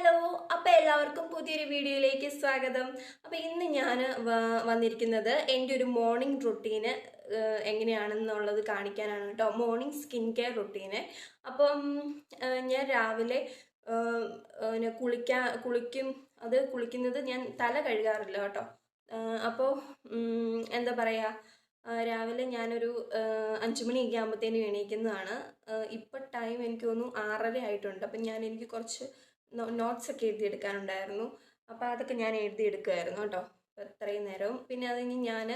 Hello, അപ്പോൾ എല്ലാവർക്കും പുതിയൊരു വീഡിയോയിലേക്ക് സ്വാഗതം. അപ്പോൾ ഇന്ന് ഞാൻ വന്നിരിക്കുന്നത് എൻ്റെ ഒരു മോർണിംഗ് റുട്ടീന് എങ്ങനെയാണെന്നുള്ളത് കാണിക്കാനാണ് കേട്ടോ. Morning skin care routine. അപ്പം ഞാൻ രാവിലെ കുളിക്കുന്നത് ഞാൻ തല കഴുകാറില്ല കേട്ടോ. അപ്പോൾ എന്താ പറയുക, രാവിലെ ഞാനൊരു 5 മണിയൊക്കെ ആകുമ്പോഴത്തേനും എണീക്കുന്നതാണ്. ഇപ്പം ടൈം എനിക്ക് തോന്നുന്നു 6:30 ആയിട്ടുണ്ട്. അപ്പം എനിക്ക് കുറച്ച് നോട്ട്സൊക്കെ എഴുതിയെടുക്കാനുണ്ടായിരുന്നു. അപ്പോൾ അതൊക്കെ ഞാൻ എഴുതിയെടുക്കുമായിരുന്നു കേട്ടോ ഇത്രയും നേരവും. പിന്നെ അത് കഴിഞ്ഞ് ഞാൻ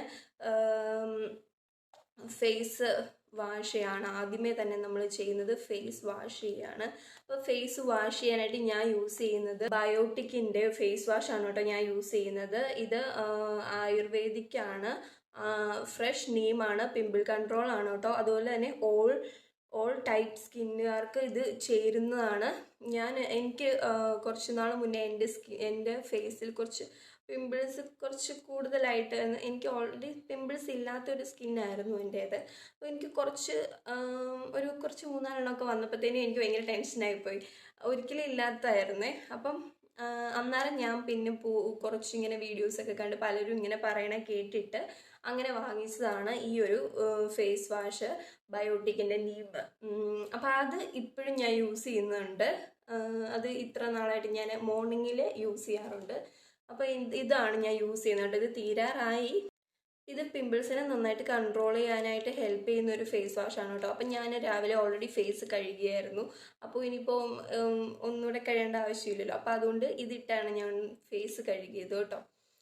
ഫേസ് വാഷ് ചെയ്യാണ്. ആദ്യമേ തന്നെ നമ്മൾ ചെയ്യുന്നത് ഫേസ് വാഷ് ചെയ്യാണ്. അപ്പോൾ ഫേസ് വാഷ് ചെയ്യാനായിട്ട് ഞാൻ യൂസ് ചെയ്യുന്നത് ബയോട്ടിക്കിൻ്റെ ഫേസ് വാഷാണ് കേട്ടോ ഞാൻ യൂസ് ചെയ്യുന്നത്. ഇത് ആയുർവേദിക്കാണ്, ഫ്രഷ് നീമാണ്, പിമ്പിൾ കൺട്രോൾ ആണ് കേട്ടോ. അതുപോലെ തന്നെ ഓൾ ടൈപ്പ് സ്കിന്നുകാർക്ക് ഇത് ചേരുന്നതാണ്. എനിക്ക് കുറച്ച് നാൾ മുന്നേ എൻ്റെ ഫേസിൽ കുറച്ച് പിമ്പിൾസ് കുറച്ച് കൂടുതലായിട്ട്, എനിക്ക് ഓൾറെഡി പിമ്പിൾസ് ഇല്ലാത്തൊരു സ്കിന്നായിരുന്നു എൻ്റേത്. അപ്പോൾ എനിക്ക് കുറച്ച് 3-4 എണ്ണമൊക്കെ വന്നപ്പോഴത്തേനും എനിക്ക് ഭയങ്കര ടെൻഷനായിപ്പോയി. ഒരിക്കലും ഇല്ലാത്തതായിരുന്നേ. അപ്പം അന്നേരം ഞാൻ പിന്നെ കുറച്ചിങ്ങനെ വീഡിയോസൊക്കെ കണ്ട് പലരും ഇങ്ങനെ പറയണ കേട്ടിട്ട് അങ്ങനെ വാങ്ങിച്ചതാണ് ഈ ഒരു ഫേസ് വാഷ്, ബയോട്ടിക്കിൻ്റെ നീം. അപ്പോൾ അത് ഇപ്പോഴും ഞാൻ യൂസ് ചെയ്യുന്നുണ്ട്. അത് ഇത്ര നാളായിട്ട് ഞാൻ മോർണിംഗിൽ യൂസ് ചെയ്യാറുണ്ട്. അപ്പോൾ ഇതാണ് ഞാൻ യൂസ് ചെയ്യുന്നുണ്ട്. ഇത് തീരാറായി. ഇത് പിമ്പിൾസിനെ നന്നായിട്ട് കൺട്രോൾ ചെയ്യാനായിട്ട് ഹെൽപ്പ് ചെയ്യുന്ന ഒരു ഫേസ് വാഷാണ് കേട്ടോ. അപ്പം ഞാൻ രാവിലെ ഓൾറെഡി ഫേസ് കഴുകിയായിരുന്നു. അപ്പോൾ ഇനിയിപ്പോൾ ഒന്നുകൂടെ കഴുകേണ്ട ആവശ്യമില്ലല്ലോ. അപ്പോൾ അതുകൊണ്ട് ഇതിട്ടാണ് ഞാൻ ഫേസ് കഴുകിയത് കേട്ടോ.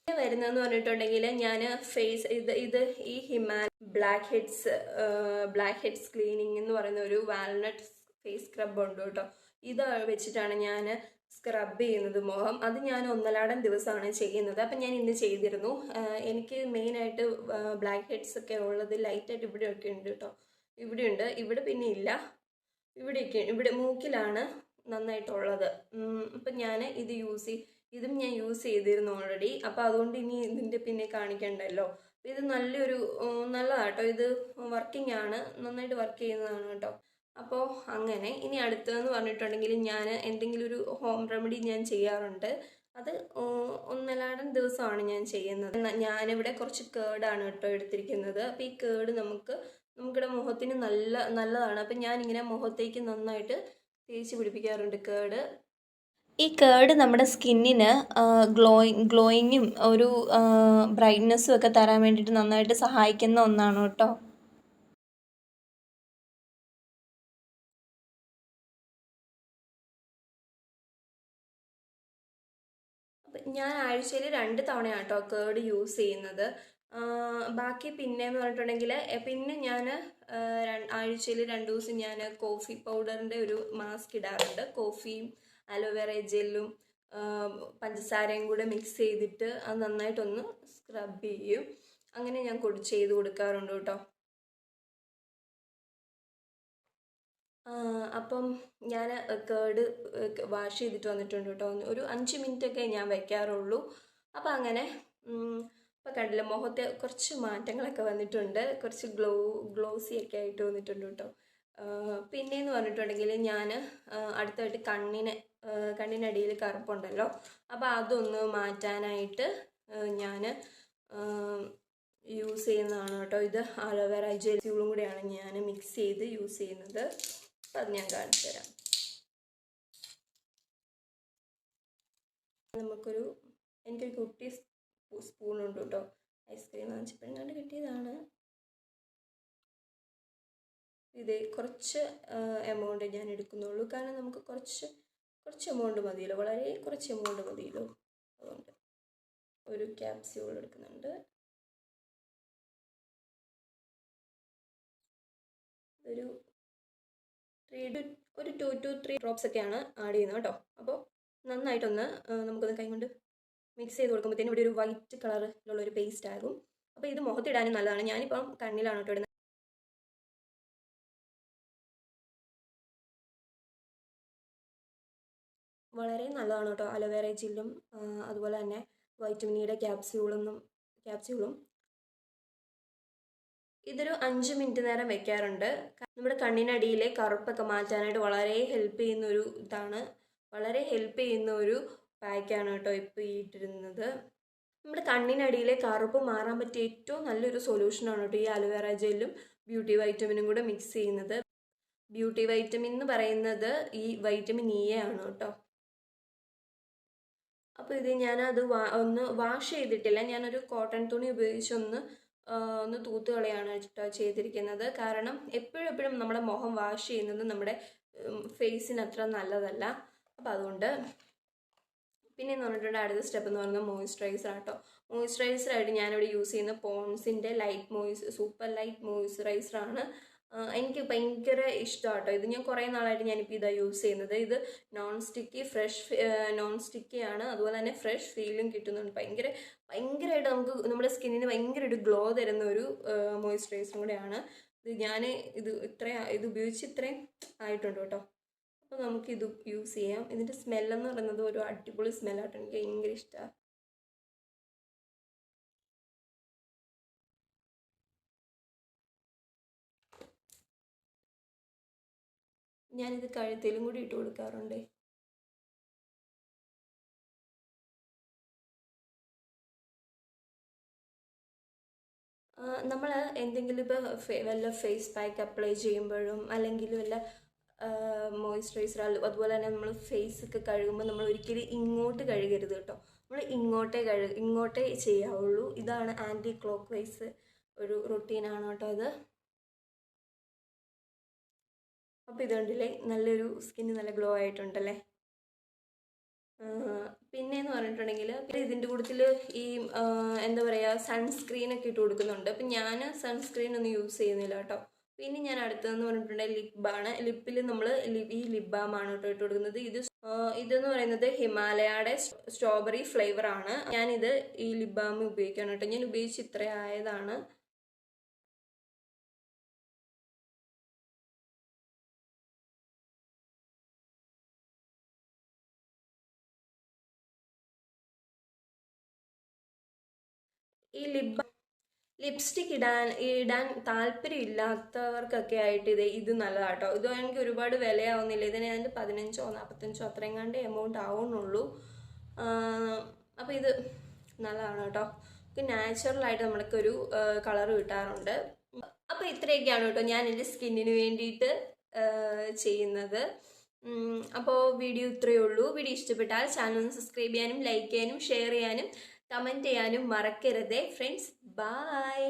വരുന്നതെന്ന് പറഞ്ഞിട്ടുണ്ടെങ്കിൽ ഞാൻ ഇത് ഈ ഹിമാൻ ബ്ലാക്ക് ഹെഡ്സ് ക്ലീനിങ് എന്ന് പറയുന്ന ഒരു വാൽനട്ട് ഫേസ് സ്ക്രബ് ഉണ്ട് കേട്ടോ. ഇത് വെച്ചിട്ടാണ് ഞാൻ സ്ക്രബ് ചെയ്യുന്നത് മുഖം. അത് ഞാൻ 1 ദിവസമാണ് ചെയ്യുന്നത്. അപ്പം ഞാൻ ഇന്ന് ചെയ്തിരുന്നു. എനിക്ക് മെയിനായിട്ട് ബ്ലാക്ക് ഹെഡ്സ് ഒക്കെ ഉള്ളത് ലൈറ്റായിട്ട് ഇവിടെയൊക്കെ ഉണ്ട് കേട്ടോ. ഇവിടെയുണ്ട്, ഇവിടെ പിന്നെ ഇല്ല. ഇവിടെ മൂക്കിലാണ് നന്നായിട്ടുള്ളത്. അപ്പം ഞാൻ ഇതും ഞാൻ യൂസ് ചെയ്തിരുന്നു ഓൾറെഡി. അപ്പോൾ അതുകൊണ്ട് ഇനി ഇതിൻ്റെ പിന്നെ കാണിക്കണ്ടല്ലോ. ഇത് നല്ലതാട്ടോ. ഇത് വർക്കിംഗ് ആണ്, നന്നായിട്ട് വർക്ക് ചെയ്യുന്നതാണ് കേട്ടോ. അപ്പോൾ അങ്ങനെ ഇനി അടുത്തതെന്ന് പറഞ്ഞിട്ടുണ്ടെങ്കിൽ ഞാൻ എന്തെങ്കിലും ഒരു ഹോം റെമഡി ഞാൻ ചെയ്യാറുണ്ട്. അത് 1 ദിവസമാണ് ഞാൻ ചെയ്യുന്നത്. ഞാനിവിടെ കുറച്ച് കേടാണ് കേട്ടോ എടുത്തിരിക്കുന്നത്. അപ്പോൾ ഈ കേട് നമുക്കിടെ മുഖത്തിന് നല്ലതാണ്. അപ്പം ഞാനിങ്ങനെ മുഖത്തേക്ക് നന്നായിട്ട് തേച്ച് പിടിപ്പിക്കാറുണ്ട് കേട്. ഈ കേട് നമ്മുടെ സ്കിന്നിന് ഗ്ലോയിങ്ങും ഒരു ബ്രൈറ്റ്നെസ്സും ഒക്കെ തരാൻ വേണ്ടിയിട്ട് നന്നായിട്ട് സഹായിക്കുന്ന ഒന്നാണ് കേട്ടോ. ഞാൻ ആഴ്ചയിൽ 2 തവണയാണ് കേട്ടോ കേട് യൂസ് ചെയ്യുന്നത്. ബാക്കി പിന്നെയെന്ന് പറഞ്ഞിട്ടുണ്ടെങ്കിൽ പിന്നെ ഞാൻ ആഴ്ചയിൽ 2 ദിവസം ഞാൻ കോഫി പൗഡറിൻ്റെ ഒരു മാസ്ക് ഇടാറുണ്ട്. കോഫിയും അലോവേറ ജെല്ലും പഞ്ചസാരയും കൂടെ മിക്സ് ചെയ്തിട്ട് അത് നന്നായിട്ടൊന്ന് സ്ക്രബ് ചെയ്യും. അങ്ങനെ ഞാൻ ചെയ്ത് കൊടുക്കാറുണ്ട് കേട്ടോ. അപ്പം ഞാൻ കേട് വാഷ് ചെയ്തിട്ട് വന്നിട്ടുണ്ട് കേട്ടോ. ഒരു 5 മിനിറ്റൊക്കെ ഞാൻ വയ്ക്കാറുള്ളൂ. അപ്പം അങ്ങനെ ഇപ്പം കണ്ടില്ല, മുഖത്തെ കുറച്ച് മാറ്റങ്ങളൊക്കെ വന്നിട്ടുണ്ട്. കുറച്ച് ഗ്ലോസി ഒക്കെ ആയിട്ട് വന്നിട്ടുണ്ട് കേട്ടോ. പിന്നെയെന്ന് പറഞ്ഞിട്ടുണ്ടെങ്കിൽ ഞാൻ അടുത്തായിട്ട് കണ്ണിനടിയിൽ കറുപ്പുണ്ടല്ലോ. അപ്പോൾ അതൊന്ന് മാറ്റാനായിട്ട് ഞാൻ യൂസ് ചെയ്യുന്നതാണ് കേട്ടോ. ഇത് അലോവേറ ജെല്ലും കൂടെയാണ് ഞാൻ മിക്സ് ചെയ്ത് യൂസ് ചെയ്യുന്നത്. അപ്പം അത് ഞാൻ കാണിച്ചു തരാം. എനിക്കൊരു കുട്ടി സ്പൂണുണ്ട് കേട്ടോ. ഐസ്ക്രീം വാങ്ങിച്ചപ്പോഴെങ്ങാണ്ട് കിട്ടിയതാണ്. ഇത് കുറച്ച് എമൗണ്ട് ഞാൻ എടുക്കുന്നുള്ളൂ. കാരണം നമുക്ക് കുറച്ച് എമൗണ്ട് മതിയല്ലോ, വളരെ കുറച്ച് എമൗണ്ട് മതിയല്ലോ. അതുകൊണ്ട് ഒരു ക്യാപ്സ്യൂൾ എടുക്കുന്നുണ്ട്. ഒരു 2 to 3 ഡ്രോപ്സ് ഒക്കെയാണ് ആഡ് ചെയ്യുന്നത് കേട്ടോ. അപ്പോൾ നന്നായിട്ടൊന്ന് നമുക്കൊന്ന് കൈകൊണ്ട് മിക്സ് ചെയ്ത് കൊടുക്കുമ്പോഴത്തേനും ഇവിടെ ഒരു വൈറ്റ് കളറിലുള്ള ഒരു പേസ്റ്റ് ആകും. അപ്പോൾ ഇത് മുഖത്തിടാനും നല്ലതാണ്. ഞാനിപ്പം കണ്ണിലാണ് കേട്ടോ ഇടുന്നത്. വളരെ നല്ലതാണ് കേട്ടോ അലോവേറ ജെല്ലും അതുപോലെ തന്നെ വൈറ്റമിൻ ഇയുടെ ക്യാപ്സ്യൂളും. ഇതൊരു 5 മിനിറ്റ് നേരം വെക്കാറുണ്ട്. നമ്മുടെ കണ്ണിനടിയിലെ കറുപ്പൊക്കെ മാറ്റാനായിട്ട് വളരെ ഹെൽപ്പ് ചെയ്യുന്നൊരു ഇതാണ് വളരെ ഹെൽപ്പ് ചെയ്യുന്ന ഒരു പാക്കാണ് കേട്ടോ ഇപ്പോൾ ഈ ഇട്ടിരുന്നത്. നമ്മുടെ കണ്ണിനടിയിലെ കറുപ്പ് മാറാൻ പറ്റിയ ഏറ്റവും നല്ലൊരു സൊല്യൂഷനാണ് കേട്ടോ ഈ അലോവേറ ജെല്ലും ബ്യൂട്ടി വൈറ്റമിനും കൂടെ മിക്സ് ചെയ്യുന്നത്. ബ്യൂട്ടി വൈറ്റമിൻ എന്ന് പറയുന്നത് ഈ വൈറ്റമിൻ ഇ ആണ് കേട്ടോ. അപ്പോൾ ഇത് ഞാനത് ഒന്ന് വാഷ് ചെയ്തിട്ടില്ല, ഞാനൊരു കോട്ടൺ തുണി ഉപയോഗിച്ചൊന്ന് തൂത്ത് കളയാണ് കേട്ടോ ചെയ്തിരിക്കുന്നത്. കാരണം എപ്പോഴും നമ്മുടെ മുഖം വാഷ് ചെയ്യുന്നത് നമ്മുടെ ഫേസിന് അത്ര നല്ലതല്ല. അപ്പോൾ അതുകൊണ്ട് പിന്നെ എന്ന് പറഞ്ഞിട്ടുണ്ടെങ്കിൽ അടുത്ത സ്റ്റെപ്പ് എന്ന് പറയുന്നത് മോയ്സ്ചറൈസർ ആട്ടോ. മോയ്സ്ചറൈസറായിട്ട് ഞാനിവിടെ യൂസ് ചെയ്യുന്ന പോൺസിൻ്റെ സൂപ്പർ ലൈറ്റ് മോയ്സ്ചറൈസറാണ്. എനിക്ക് ഭയങ്കര ഇഷ്ടമാട്ടോ ഇത്. ഞാൻ കുറേ നാളായിട്ട് ഞാനിപ്പോൾ ഇതാണ് യൂസ് ചെയ്യുന്നത്. ഇത് നോൺ സ്റ്റിക്കി ആണ്, അതുപോലെ തന്നെ ഫ്രഷ് ഫീലും കിട്ടുന്നുണ്ട്. ഭയങ്കരമായിട്ട് നമുക്ക് നമ്മുടെ സ്കിന്നിന് ഭയങ്കര ഒരു ഗ്ലോ തരുന്ന ഒരു മോയ്സ്ചറൈസറും കൂടെയാണ് ഇത്. ഇത് ഉപയോഗിച്ച് ഇത്രയും ആയിട്ടുണ്ട് കേട്ടോ. അപ്പോൾ നമുക്കിത് യൂസ് ചെയ്യാം. ഇതിൻ്റെ സ്മെല്ലെന്ന് പറയുന്നത് ഒരു അടിപൊളി സ്മെല്ലാട്ടോ, എനിക്ക് ഭയങ്കര ഇഷ്ടമാണ്. ഞാനിത് കഴുത്തിലും കൂടി ഇട്ട് കൊടുക്കാറുണ്ട്. നമ്മൾ എന്തെങ്കിലും ഇപ്പോൾ വല്ല ഫേസ് പാക്ക് അപ്ലൈ ചെയ്യുമ്പോഴും അല്ലെങ്കിൽ വല്ല മോയ്സ്ചറൈസർ അതുപോലെ തന്നെ നമ്മൾ ഫേസൊക്കെ കഴുകുമ്പോൾ നമ്മൾ ഒരിക്കലും ഇങ്ങോട്ട് കഴുകരുത് കേട്ടോ. നമ്മൾ ഇങ്ങോട്ടേ ചെയ്യാവുള്ളൂ. ഇതാണ് ആൻറ്റി ക്ലോക്ക് വൈസ് ഒരു റൊട്ടീനാണ് കേട്ടോ ഇത്. അപ്പോൾ ഇതുകൊണ്ടില്ലേ നല്ലൊരു സ്കിന്ന് നല്ല ഗ്ലോ ആയിട്ടുണ്ടല്ലേ. പിന്നെയെന്ന് പറഞ്ഞിട്ടുണ്ടെങ്കിൽ ഇതിൻ്റെ കൂട്ടത്തിൽ ഈ എന്താ പറയുക സൺസ്ക്രീനൊക്കെ ഇട്ട് കൊടുക്കുന്നുണ്ട്. അപ്പം ഞാൻ സൺസ്ക്രീൻ ഒന്നും യൂസ് ചെയ്യുന്നില്ല കേട്ടോ. പിന്നെ ഞാൻ അടുത്തതെന്ന് പറഞ്ഞിട്ടുണ്ടെങ്കിൽ ലിപ്പിൽ നമ്മൾ ഈ ലിപ് ബാമാണ് കേട്ടോ ഇട്ട് കൊടുക്കുന്നത്. ഇതെന്ന് പറയുന്നത് ഹിമാലയയുടെ സ്ട്രോബെറി ഫ്ലേവറാണ്. ഞാനിത് ഈ ലിപ് ബാം ഉപയോഗിക്കണം കേട്ടോ. ഞാൻ ഉപയോഗിച്ച് ഇത്ര ആയതാണ്. ഈ ലിപ്സ്റ്റിക് ഇടാൻ താല്പര്യമില്ലാത്തവർക്കൊക്കെ ആയിട്ട് ഇത് നല്ലതാട്ടോ. ഇത് എനിക്ക് ഒരുപാട് വിലയാവുന്നില്ല. ഇതിന് അതിൻ്റെ 15 45 അത്രയും കണ്ട് എമൗണ്ട് ആവുന്നുള്ളൂ. അപ്പോൾ ഇത് നല്ലതാണ് കേട്ടോ. നാച്ചുറലായിട്ട് നമ്മൾക്കൊരു കളർ കിട്ടാറുണ്ട്. അപ്പോൾ ഇത്രയൊക്കെയാണ് കേട്ടോ ഞാൻ എൻ്റെ സ്കിന്നിന് വേണ്ടിയിട്ട് ചെയ്യുന്നത്. അപ്പോൾ വീഡിയോ ഇത്രയേ ഉള്ളൂ. വീഡിയോ ഇഷ്ടപ്പെട്ടാൽ ചാനൽ ഒന്ന് സബ്സ്ക്രൈബ് ചെയ്യാനും ലൈക്ക് ചെയ്യാനും ഷെയർ ചെയ്യാനും കമൻറ്റ് ചെയ്യാനും മറക്കരുതേ ഫ്രണ്ട്സ്. ബൈ.